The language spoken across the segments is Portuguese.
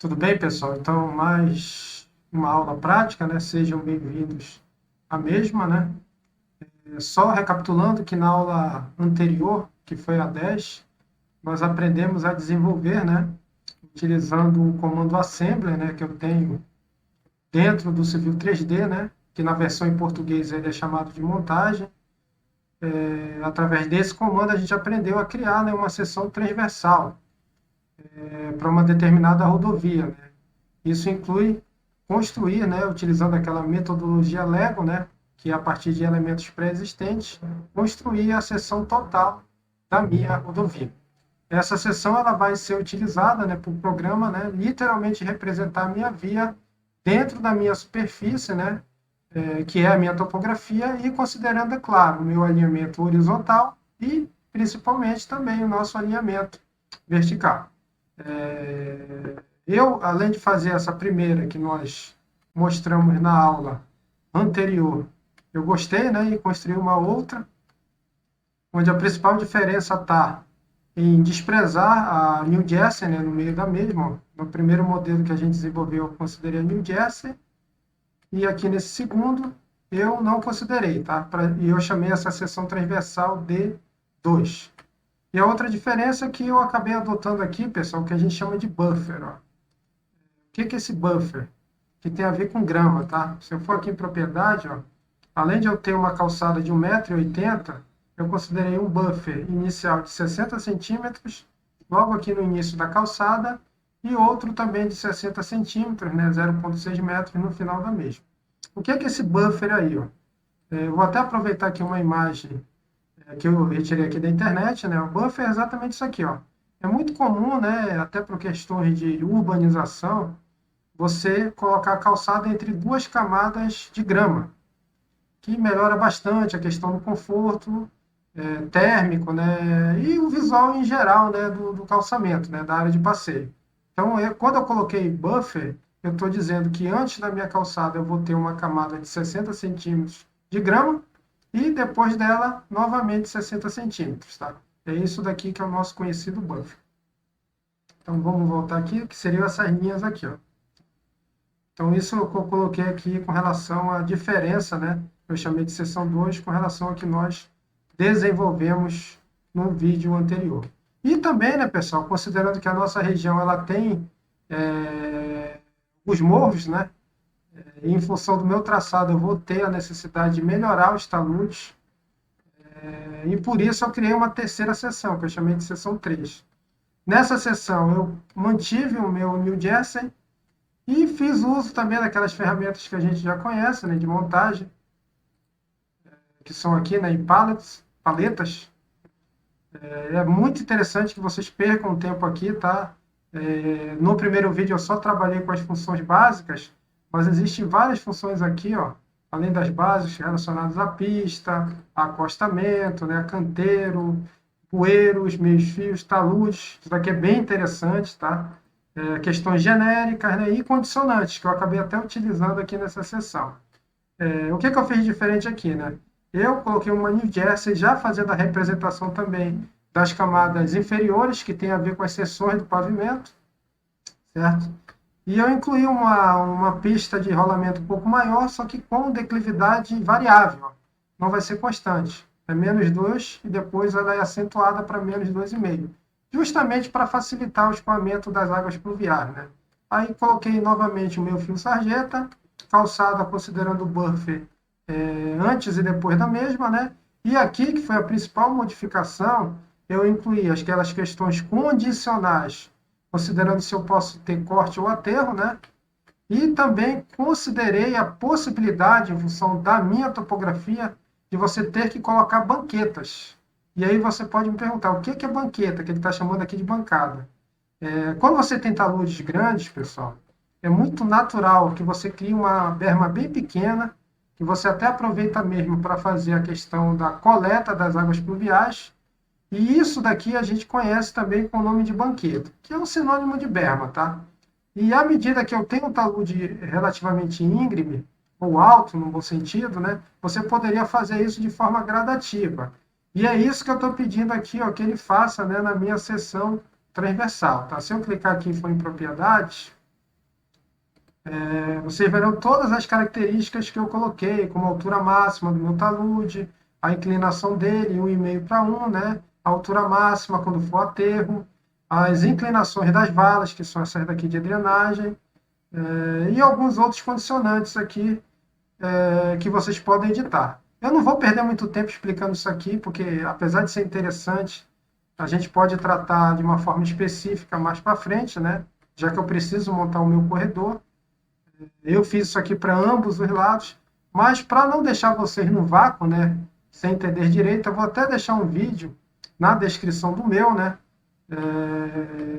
Tudo bem, pessoal? Então, mais uma aula prática, né? Sejam bem-vindos à mesma, né? Só recapitulando que na aula anterior, que foi a 10, nós aprendemos a desenvolver, né? Utilizando o comando assembler, né? Que eu tenho dentro do Civil 3D, né? Que na versão em português ele é chamado de montagem. Através desse comando a gente aprendeu a criar, né, uma seção transversal para uma determinada rodovia, né? Isso inclui construir, né, utilizando aquela metodologia Lego, né, que é a partir de elementos pré-existentes, construir a seção total da minha rodovia. Essa seção ela vai ser utilizada, né, por programa, né, literalmente representar a minha via dentro da minha superfície, né, que é a minha topografia, e considerando, é claro, o meu alinhamento horizontal e, principalmente, também o nosso alinhamento vertical. Eu, além de fazer essa primeira que nós mostramos na aula anterior, eu gostei, né, e construí uma outra, onde a principal diferença está em desprezar a New Jersey, né, no meio da mesma. No primeiro modelo que a gente desenvolveu, eu considerei a New Jersey, e aqui nesse segundo, eu não considerei, tá? E eu chamei essa seção transversal de 2. E a outra diferença é que eu acabei adotando aqui, pessoal, que a gente chama de buffer, ó. O que é esse buffer? Que tem a ver com grama, tá? Se eu for aqui em propriedade, ó, além de eu ter uma calçada de 1,80 m, eu considerei um buffer inicial de 60 centímetros, logo aqui no início da calçada, e outro também de 60 centímetros, né, 0,6 metros no final da mesma. O que é esse buffer aí, ó? Eu vou até aproveitar aqui uma imagem que eu retirei aqui da internet, né? O buffer é exatamente isso aqui, ó. É muito comum, né, até por questões de urbanização, você colocar a calçada entre duas camadas de grama, que melhora bastante a questão do conforto térmico, né, e o visual em geral, né, do calçamento, né, da área de passeio. Então, quando eu coloquei buffer, eu estou dizendo que antes da minha calçada eu vou ter uma camada de 60 centímetros de grama e depois dela, novamente 60 centímetros, tá? É isso daqui que é o nosso conhecido buffer. Então, vamos voltar aqui, que seriam essas linhas aqui, ó. Então, isso eu coloquei aqui com relação à diferença, né? Eu chamei de seção 2 com relação ao que nós desenvolvemos no vídeo anterior. E também, né, pessoal, considerando que a nossa região ela tem os morros, né? E em função do meu traçado, eu vou ter a necessidade de melhorar os taludes. E por isso eu criei uma terceira seção, que eu chamei de seção 3. Nessa seção, eu mantive o meu New Jersey, e fiz uso também daquelas ferramentas que a gente já conhece, né, de montagem, que são aqui, né, em paletas. É muito interessante que vocês percam tempo aqui, tá? No primeiro vídeo eu só trabalhei com as funções básicas, mas existem várias funções aqui, ó, além das básicas relacionadas à pista, a acostamento, né, canteiro, bueiros, meios fios, taludes. Isso daqui é bem interessante, tá? Questões genéricas, né, e condicionantes, que eu acabei até utilizando aqui nessa sessão. O que eu fiz diferente aqui, né? Eu coloquei uma New Jersey já fazendo a representação também das camadas inferiores, que tem a ver com as seções do pavimento, certo? E eu incluí uma pista de rolamento um pouco maior, só que com declividade variável, não vai ser constante. É -2 e depois ela é acentuada para -2,5, justamente para facilitar o escoamento das águas pluviais, né? Aí coloquei novamente o meu fio sarjeta, calçada considerando o buffer antes e depois da mesma, né? E aqui, que foi a principal modificação, eu incluí aquelas questões condicionais, considerando se eu posso ter corte ou aterro, né? E também considerei a possibilidade, em função da minha topografia, de você ter que colocar banquetas. E aí você pode me perguntar, o que é banqueta, que ele está chamando aqui de bancada? Quando você tem taludes grandes, pessoal, é muito natural que você crie uma berma bem pequena, que você até aproveita mesmo para fazer a questão da coleta das águas pluviais. E isso daqui a gente conhece também com o nome de banqueta, que é um sinônimo de berma, tá? E à medida que eu tenho um talude relativamente íngreme, ou alto, no bom sentido, né, você poderia fazer isso de forma gradativa. E é isso que eu estou pedindo aqui, ó, que ele faça, né, na minha seção transversal. Tá? Se eu clicar aqui em propriedades, Vocês verão todas as características que eu coloquei, como a altura máxima do meu talude, a inclinação dele, 1,5 para 1, né? A altura máxima quando for aterro, as inclinações das valas, que são essas daqui de drenagem, e alguns outros condicionantes aqui que vocês podem editar. Eu não vou perder muito tempo explicando isso aqui, porque apesar de ser interessante, a gente pode tratar de uma forma específica mais para frente, né? Já que eu preciso montar o meu corredor. Eu fiz isso aqui para ambos os lados, mas para não deixar vocês no vácuo, né, sem entender direito, eu vou até deixar um vídeo na descrição do meu, né,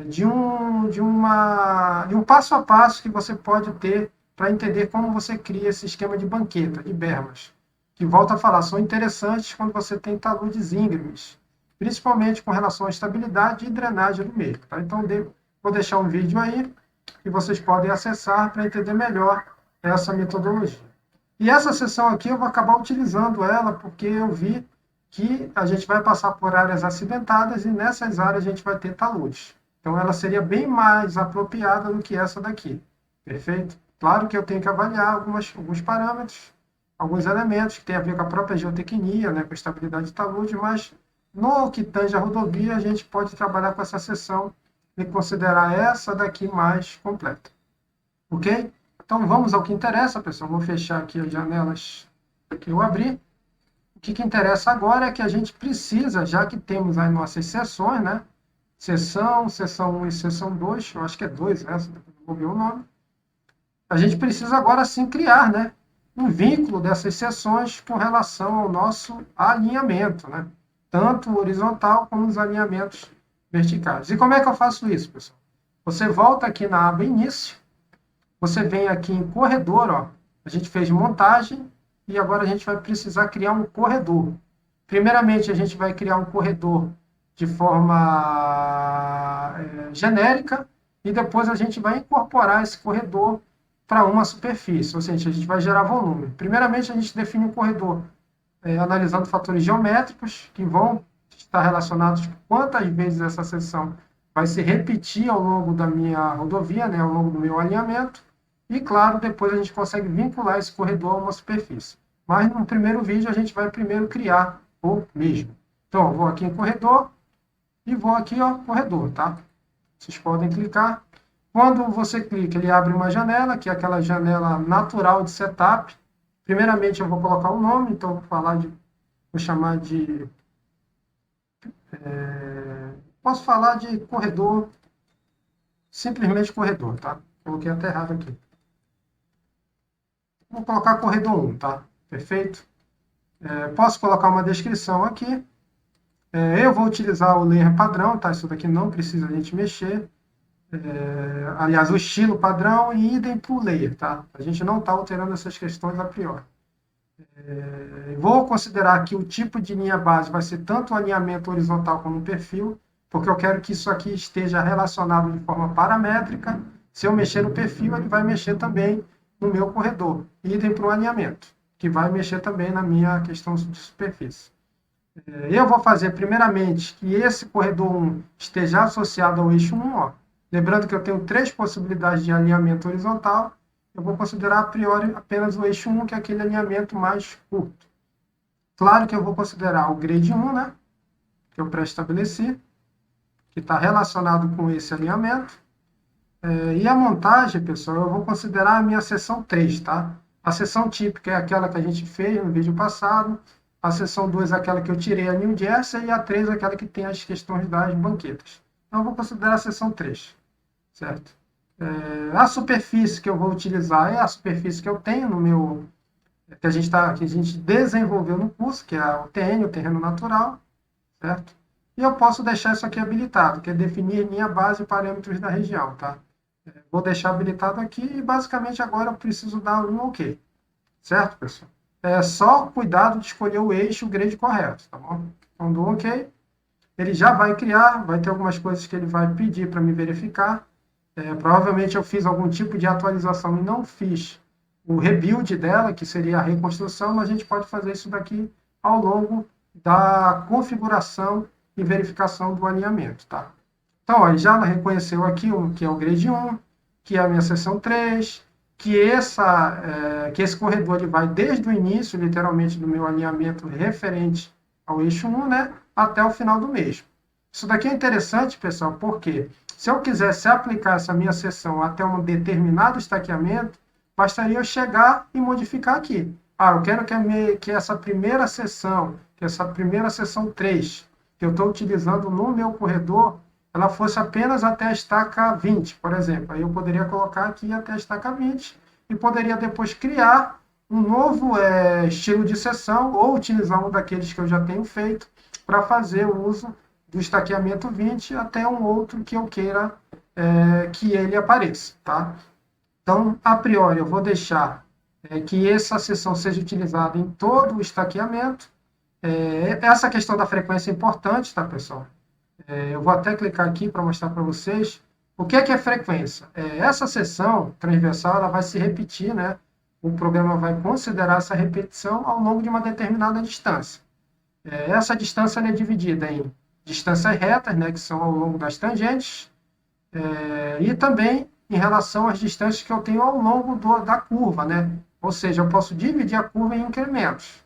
de um passo a passo que você pode ter para entender como você cria esse esquema de banqueta, de bermas, que, volto a falar, são interessantes quando você tem taludes íngremes, principalmente com relação à estabilidade e drenagem do meio. Tá? Então, vou deixar um vídeo aí que vocês podem acessar para entender melhor essa metodologia. E essa sessão aqui eu vou acabar utilizando ela porque eu vi que a gente vai passar por áreas acidentadas e nessas áreas a gente vai ter taludes. Então ela seria bem mais apropriada do que essa daqui. Perfeito? Claro que eu tenho que avaliar alguns parâmetros, alguns elementos que têm a ver com a própria geotecnia, né, com a estabilidade de talude, mas no que tange a rodovia, a gente pode trabalhar com essa seção e considerar essa daqui mais completa. Ok? Então vamos ao que interessa, pessoal. Vou fechar aqui as janelas que eu abri. O que interessa agora é que a gente precisa, já que temos as nossas seções, né? Seção 1 e seção 2, eu acho que é 2 essa, vou ver o nome. A gente precisa agora sim criar, né, um vínculo dessas seções com relação ao nosso alinhamento, né? Tanto horizontal como os alinhamentos verticais. E como é que eu faço isso, pessoal? Você volta aqui na aba Início, você vem aqui em Corredor, ó. A gente fez montagem e agora a gente vai precisar criar um corredor. Primeiramente, a gente vai criar um corredor de forma genérica e depois a gente vai incorporar esse corredor para uma superfície, ou seja, a gente vai gerar volume. Primeiramente, a gente define um corredor analisando fatores geométricos que vão estar relacionados com quantas vezes essa seção vai se repetir ao longo da minha rodovia, né, ao longo do meu alinhamento. E, claro, depois a gente consegue vincular esse corredor a uma superfície. Mas no primeiro vídeo a gente vai primeiro criar o mesmo. Então, eu vou aqui em corredor e vou aqui, ó, corredor, tá? Vocês podem clicar. Quando você clica, ele abre uma janela, que é aquela janela natural de setup. Primeiramente, eu vou colocar o nome, então vou chamar de... posso falar de corredor, simplesmente corredor, tá? Coloquei até errado aqui. Vou colocar corredor 1, tá? Perfeito? Posso colocar uma descrição aqui. Eu vou utilizar o layer padrão, tá? Isso daqui não precisa a gente mexer. Aliás, o estilo padrão e idem para o layer, tá? A gente não está alterando essas questões a priori. Vou considerar que o tipo de linha base vai ser tanto o alinhamento horizontal como o perfil, porque eu quero que isso aqui esteja relacionado de forma paramétrica. Se eu mexer no perfil, ele vai mexer também no meu corredor. Idem para o alinhamento, que vai mexer também na minha questão de superfície. Eu vou fazer, primeiramente, que esse corredor 1 esteja associado ao eixo 1, ó. Lembrando que eu tenho 3 possibilidades de alinhamento horizontal, eu vou considerar a priori apenas o eixo 1, que é aquele alinhamento mais curto. Claro que eu vou considerar o grade 1, né, que eu pré-estabeleci, que está relacionado com esse alinhamento. E a montagem, pessoal, eu vou considerar a minha seção 3, tá? A seção típica é aquela que a gente fez no vídeo passado, a seção 2 é aquela que eu tirei a New Jersey e a 3 é aquela que tem as questões das banquetas. Então, eu vou considerar a seção 3, certo? A superfície que eu vou utilizar é a superfície que eu tenho no meu... que a gente desenvolveu no curso, que é o TN, o terreno natural, certo? E eu posso deixar isso aqui habilitado, que é definir linha base e parâmetros da região, tá? Vou deixar habilitado aqui e, basicamente, agora eu preciso dar um OK. Certo, pessoal? Só cuidado de escolher o eixo, o grade correto, tá bom? Então, dou OK. Ele já vai criar, vai ter algumas coisas que ele vai pedir para me verificar. Provavelmente eu fiz algum tipo de atualização e não fiz o rebuild dela, que seria a reconstrução, mas a gente pode fazer isso daqui ao longo da configuração e verificação do alinhamento, tá? Então, ó, já reconheceu aqui que é o grade 1, que é a minha seção 3, que esse corredor ele vai desde o início, literalmente, do meu alinhamento referente ao eixo 1, né, até o final do mesmo. Isso daqui é interessante, pessoal, porque se eu quisesse aplicar essa minha seção até um determinado estaqueamento, bastaria eu chegar e modificar aqui. Eu quero que essa primeira seção, que essa primeira seção 3, que eu estou utilizando no meu corredor, ela fosse apenas até a estaca 20, por exemplo. Aí eu poderia colocar aqui até a estaca 20 e poderia depois criar um novo estilo de seção ou utilizar um daqueles que eu já tenho feito para fazer o uso do estaqueamento 20 até um outro que eu queira que ele apareça, tá? Então, a priori, eu vou deixar que essa seção seja utilizada em todo o estaqueamento. Essa questão da frequência é importante, tá, pessoal? Eu vou até clicar aqui para mostrar para vocês o que é frequência. Essa seção transversal ela vai se repetir, né? O programa vai considerar essa repetição ao longo de uma determinada distância. Essa distância é dividida em distâncias retas, né, que são ao longo das tangentes, e também em relação às distâncias que eu tenho ao longo da curva, né? Ou seja, eu posso dividir a curva em incrementos.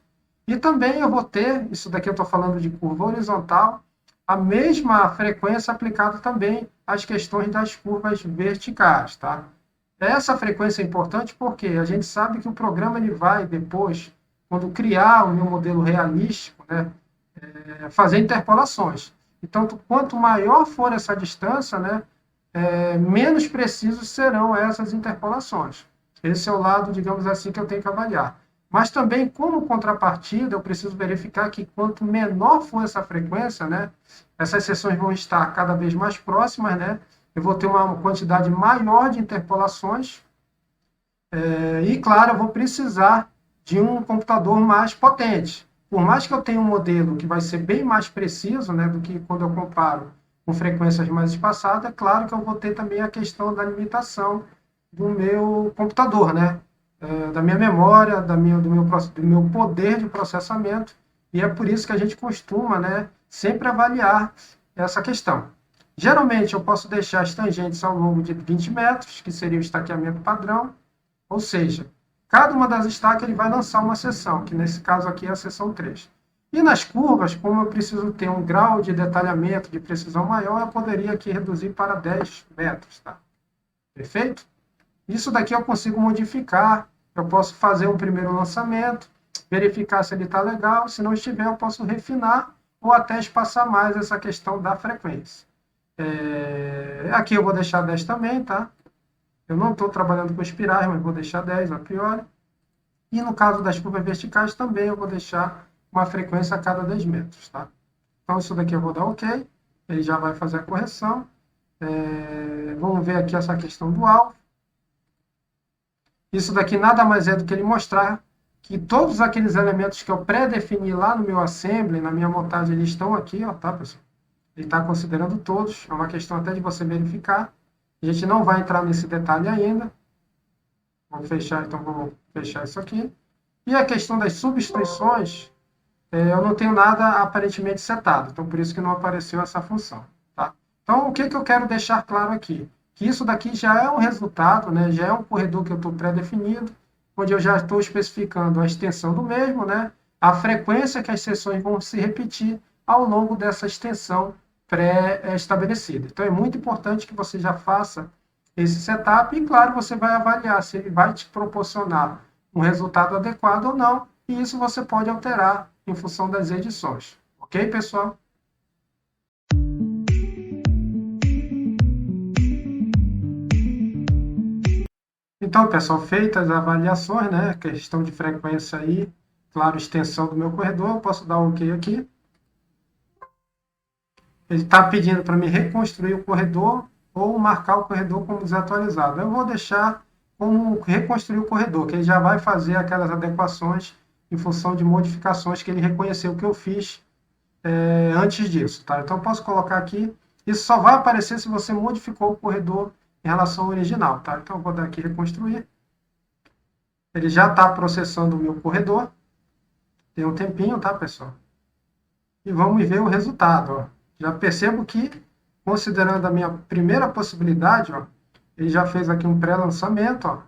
E também eu vou ter, isso daqui eu estou falando de curva horizontal, a mesma frequência aplicada também às questões das curvas verticais, tá? Essa frequência é importante porque a gente sabe que o programa ele vai depois, quando criar o meu modelo realístico, né, fazer interpolações. Então, quanto maior for essa distância, né, menos precisos serão essas interpolações. Esse é o lado, digamos assim, que eu tenho que avaliar. Mas também, como contrapartida, eu preciso verificar que quanto menor for essa frequência, né, essas seções vão estar cada vez mais próximas, né, eu vou ter uma quantidade maior de interpolações, e, claro, eu vou precisar de um computador mais potente. Por mais que eu tenha um modelo que vai ser bem mais preciso, né, do que quando eu comparo com frequências mais espaçadas, é claro que eu vou ter também a questão da limitação do meu computador, né, da minha memória, do meu poder de processamento, e é por isso que a gente costuma, né, sempre avaliar essa questão. Geralmente, eu posso deixar as tangentes ao longo de 20 metros, que seria o estaqueamento padrão, ou seja, cada uma das estacas ele vai lançar uma seção, que nesse caso aqui é a seção 3. E nas curvas, como eu preciso ter um grau de detalhamento, de precisão maior, eu poderia aqui reduzir para 10 metros, tá? Perfeito? Isso daqui eu consigo modificar, eu posso fazer um primeiro lançamento, verificar se ele está legal, se não estiver eu posso refinar ou até espaçar mais essa questão da frequência. Aqui eu vou deixar 10 também, tá? Eu não estou trabalhando com espirais, mas vou deixar 10 a priori. E no caso das curvas verticais também eu vou deixar uma frequência a cada 10 metros, tá? Então isso daqui eu vou dar OK, ele já vai fazer a correção. Vamos ver aqui essa questão do alvo. Isso daqui nada mais é do que ele mostrar que todos aqueles elementos que eu pré-defini lá no meu assembly, na minha montagem, eles estão aqui, ó, tá, pessoal? Ele está considerando todos, é uma questão até de você verificar. A gente não vai entrar nesse detalhe ainda. Vamos fechar, então vamos fechar isso aqui. E a questão das substituições, eu não tenho nada aparentemente setado, então por isso que não apareceu essa função, tá? Então, o que eu quero deixar claro aqui? Que isso daqui já é um resultado, né? Já é um corredor que eu estou pré-definido, onde eu já estou especificando a extensão do mesmo, né? A frequência que as seções vão se repetir ao longo dessa extensão pré-estabelecida. Então, é muito importante que você já faça esse setup e, claro, você vai avaliar se ele vai te proporcionar um resultado adequado ou não, e isso você pode alterar em função das edições. Ok, pessoal? Então, pessoal, feitas as avaliações, né, questão de frequência aí, claro, extensão do meu corredor, eu posso dar um OK aqui. Ele está pedindo para me reconstruir o corredor ou marcar o corredor como desatualizado. Eu vou deixar como reconstruir o corredor, que ele já vai fazer aquelas adequações em função de modificações que ele reconheceu que eu fiz antes disso, tá? Então, eu posso colocar aqui, isso só vai aparecer se você modificou o corredor em relação ao original, tá? Então, eu vou dar aqui reconstruir. Ele já está processando o meu corredor. Tem um tempinho, tá, pessoal? E vamos ver o resultado, ó. Já percebo que, considerando a minha primeira possibilidade, ó, ele já fez aqui um pré-lançamento, ó.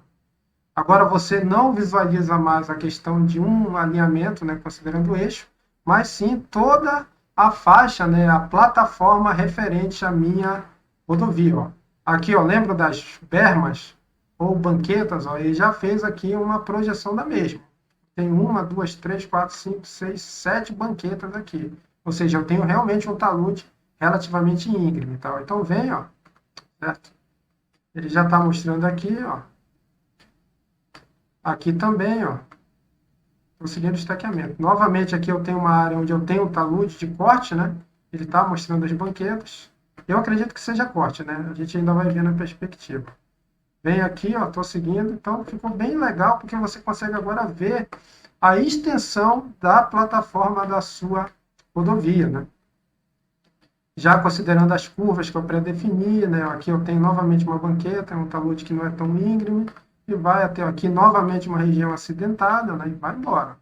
Agora você não visualiza mais a questão de um alinhamento, né, considerando o eixo, mas sim toda a faixa, né, a plataforma referente à minha rodovia. Ó. Aqui, ó, lembra das bermas ou banquetas? Ó, ele já fez aqui uma projeção da mesma. Tem uma, duas, três, quatro, cinco, seis, sete banquetas aqui. Ou seja, eu tenho realmente um talude relativamente íngreme. Tá? Então vem, ó, certo? Ele já está mostrando aqui, ó. Aqui também, ó. Estou seguindo o estaqueamento. Novamente, aqui eu tenho uma área onde eu tenho um talude de corte, né? Ele está mostrando as banquetas. Eu acredito que seja corte, né? A gente ainda vai ver na perspectiva. Vem aqui, ó, estou seguindo. Então, ficou bem legal, porque você consegue agora ver a extensão da plataforma da sua rodovia, né? Já considerando as curvas que eu predefini, né? Aqui eu tenho novamente uma banqueta, um talude que não é tão íngreme, e vai até aqui novamente uma região acidentada, né? E vai embora,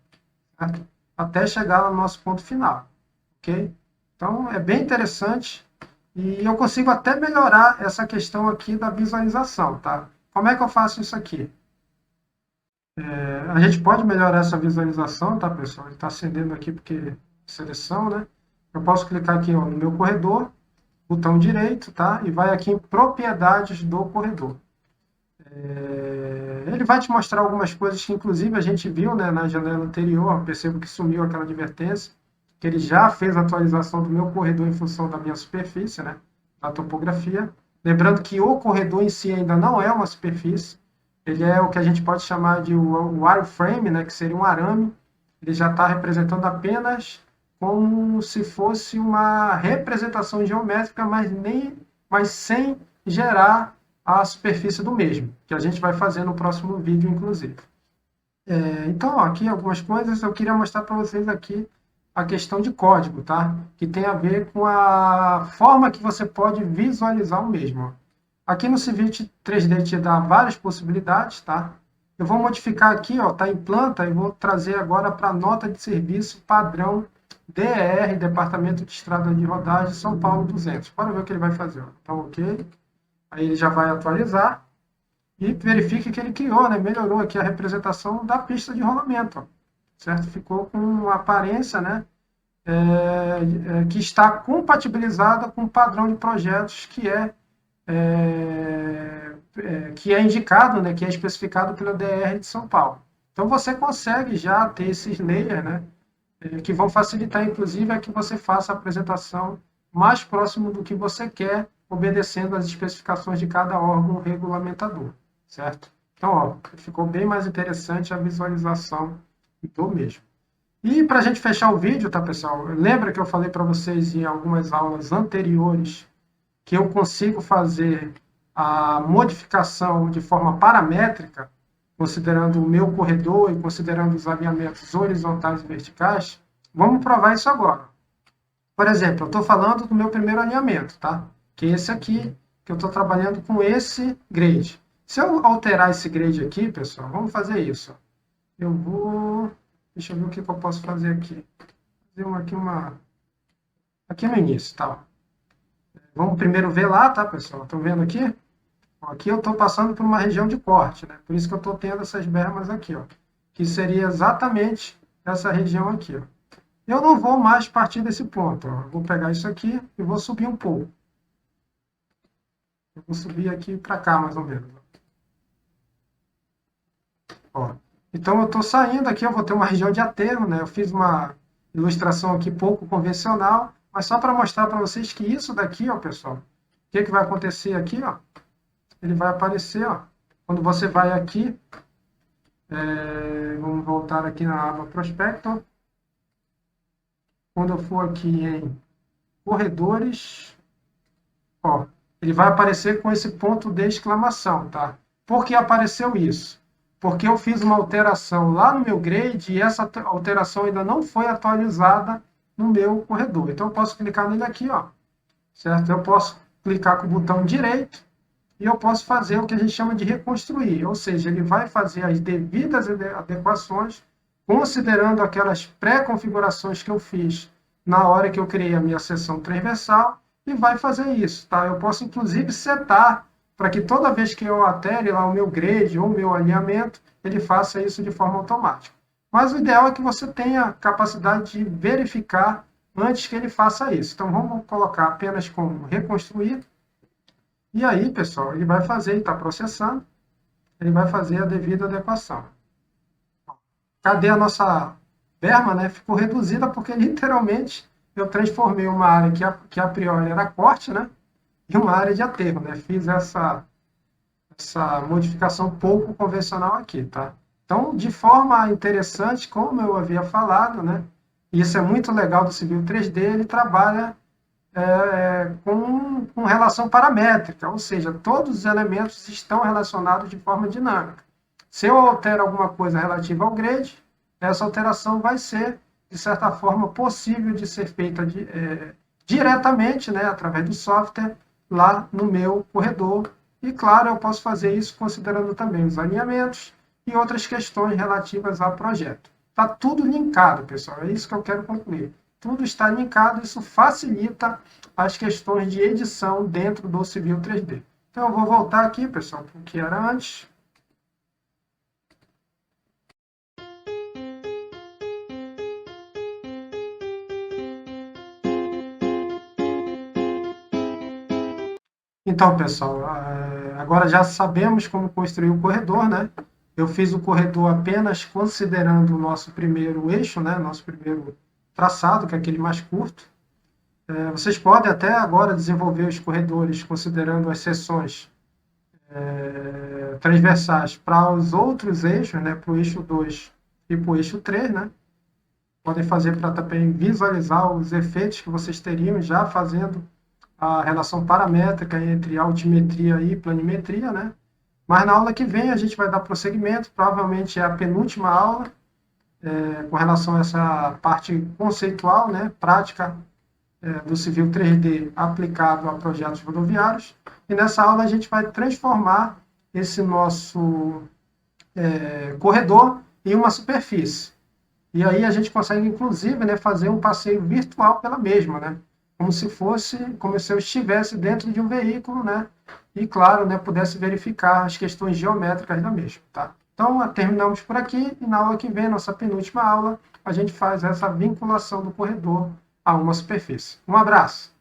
certo? Até chegar no nosso ponto final, ok? Então, é bem interessante e eu consigo até melhorar essa questão aqui da visualização, tá? Como é que eu faço isso aqui? A gente pode melhorar essa visualização, tá, pessoal? Ele está acendendo aqui porque seleção, né? Eu posso clicar aqui, ó, no meu corredor, botão direito, tá? E vai aqui em propriedades do corredor. Ele vai te mostrar algumas coisas que, inclusive, a gente viu, né, na janela anterior. Percebo que sumiu aquela advertência, que ele já fez a atualização do meu corredor em função da minha superfície, né, da topografia. Lembrando que o corredor em si ainda não é uma superfície, ele é o que a gente pode chamar de wireframe, né, que seria um arame. Ele já está representando apenas como se fosse uma representação geométrica, mas sem gerar a superfície do mesmo, que a gente vai fazer no próximo vídeo, inclusive. Então, ó, aqui algumas coisas eu queria mostrar para vocês aqui a questão de código, tá? Que tem a ver com a forma que você pode visualizar o mesmo. Aqui no Civit 3D te dá várias possibilidades, tá? Eu vou modificar aqui, ó, tá em planta, e vou trazer agora para a nota de serviço padrão DER, Departamento de Estrada de Rodagem, São Paulo 200. Bora ver o que ele vai fazer. Ó. Então, ok. Aí ele já vai atualizar e verifique que ele criou, né, melhorou aqui a representação da pista de rolamento, ó, certo? Ficou com uma aparência, né, que está compatibilizada com o padrão de projetos que é indicado, né, que é especificado pela DR de São Paulo. Então você consegue já ter esses layers, né, que vão facilitar, inclusive, a que você faça a apresentação mais próximo do que você quer, obedecendo às especificações de cada órgão regulamentador, certo? Então, ó, ficou bem mais interessante a visualização do mesmo. E para a gente fechar o vídeo, tá, pessoal? Lembra que eu falei para vocês em algumas aulas anteriores que eu consigo fazer a modificação de forma paramétrica, considerando o meu corredor e considerando os alinhamentos horizontais e verticais? Vamos provar isso agora. Por exemplo, eu estou falando do meu primeiro alinhamento, tá? Que é esse aqui, que eu estou trabalhando com esse grade. Se eu alterar esse grade aqui, pessoal, vamos fazer isso. Eu vou... Deixa eu ver o que eu posso fazer aqui. Fazer aqui no início, tá? Vamos primeiro ver lá, tá, pessoal? Estão vendo aqui? Aqui eu estou passando por uma região de corte, né? Por isso que eu estou tendo essas bermas aqui, ó. Que seria exatamente essa região aqui, ó. Eu não vou mais partir desse ponto, ó. Eu vou pegar isso aqui e vou subir um pouco. Eu vou subir aqui para cá, mais ou menos. Ó. Então, eu estou saindo aqui, eu vou ter uma região de aterro, né? Eu fiz uma ilustração aqui pouco convencional, mas só para mostrar para vocês que isso daqui, ó, pessoal, o que vai acontecer aqui, ó? Ele vai aparecer, ó, quando você vai aqui, vamos voltar aqui na aba Prospector. Quando eu for aqui em corredores, ó, ele vai aparecer com esse ponto de exclamação, tá? Por que apareceu isso? Porque eu fiz uma alteração lá no meu grade e essa alteração ainda não foi atualizada no meu corredor. Então, eu posso clicar nele aqui, ó, certo? Eu posso clicar com o botão direito e eu posso fazer o que a gente chama de reconstruir, ou seja, ele vai fazer as devidas adequações, considerando aquelas pré-configurações que eu fiz na hora que eu criei a minha seção transversal, e vai fazer isso, tá? Eu posso, inclusive, setar para que toda vez que eu altere lá o meu grade ou o meu alinhamento, ele faça isso de forma automática. Mas o ideal é que você tenha capacidade de verificar antes que ele faça isso. Então, vamos colocar apenas como reconstruir. E aí, pessoal, ele vai fazer, ele está processando, ele vai fazer a devida adequação. Cadê a nossa berma, né? Ficou reduzida porque literalmente eu transformei uma área que a priori era corte, né? Em uma área de aterro, né? Fiz essa modificação pouco convencional aqui, tá? Então, de forma interessante, como eu havia falado, né? Isso é muito legal do Civil 3D, ele trabalha com relação paramétrica, ou seja, todos os elementos estão relacionados de forma dinâmica. Se eu altero alguma coisa relativa ao grade, essa alteração vai ser, de certa forma, possível de ser feita diretamente, né, através do software, lá no meu corredor. E, claro, eu posso fazer isso considerando também os alinhamentos e outras questões relativas ao projeto. Está tudo linkado, pessoal, é isso que eu quero concluir. Tudo está linkado, isso facilita as questões de edição dentro do Civil 3D. Então, eu vou voltar aqui, pessoal, para o que era antes. Então, pessoal, agora já sabemos como construir o corredor, né? Eu fiz o corredor apenas considerando o nosso primeiro eixo, né? Nosso primeiro traçado, que é aquele mais curto. Vocês podem até agora desenvolver os corredores considerando as seções transversais para os outros eixos, né? Para o eixo 2 e para o eixo 3, né? Podem fazer para também visualizar os efeitos que vocês teriam já fazendo a relação paramétrica entre altimetria e planimetria, né? Mas na aula que vem a gente vai dar prosseguimento, provavelmente é a penúltima aula, com relação a essa parte conceitual, né? Prática do Civil 3D aplicado a projetos rodoviários. E nessa aula a gente vai transformar esse nosso corredor em uma superfície. E aí a gente consegue, inclusive, né, fazer um passeio virtual pela mesma, né? Como se eu estivesse dentro de um veículo, né? E, claro, né, pudesse verificar as questões geométricas da mesma, tá? Então, terminamos por aqui e na aula que vem, nossa penúltima aula, a gente faz essa vinculação do corredor a uma superfície. Um abraço!